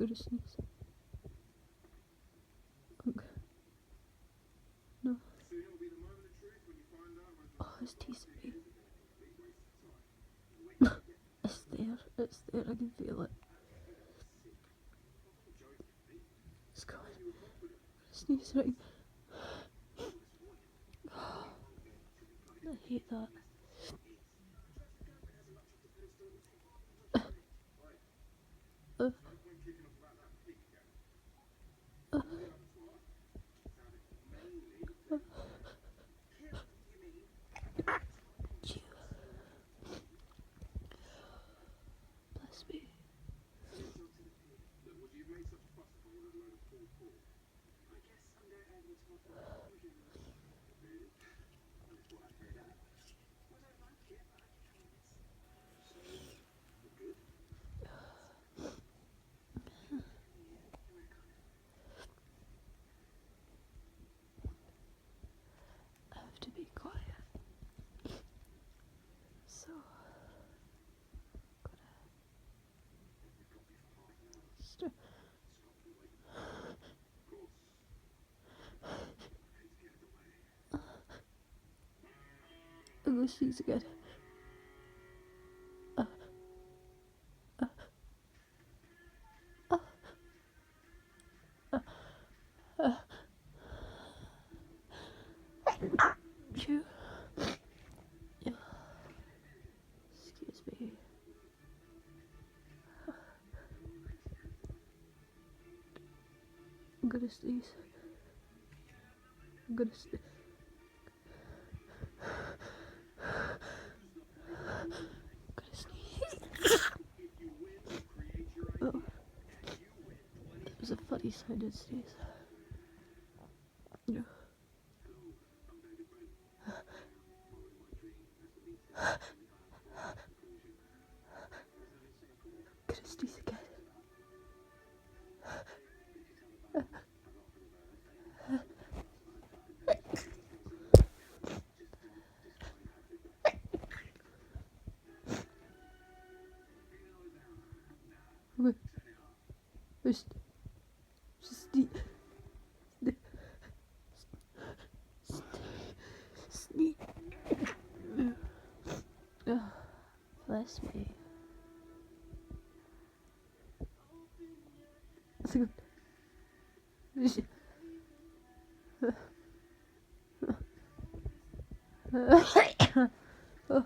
gonna sneeze. No. Oh, it's teasing me. It's there, I can feel it. It's coming. Sneeze right. I hate that. Uh, uh, Phew. Bless me. I have to be quiet. So, gotta I'm gonna sneeze again. Uh, uh, uh, uh, Phew. Yeah. Excuse me. I'm gonna sneeze. I'm gonna sneeze. Oh, that was a funny sounding sneeze. Yeah. Gonna sneeze again. Just sneeze. Bless me. It's good. Oh.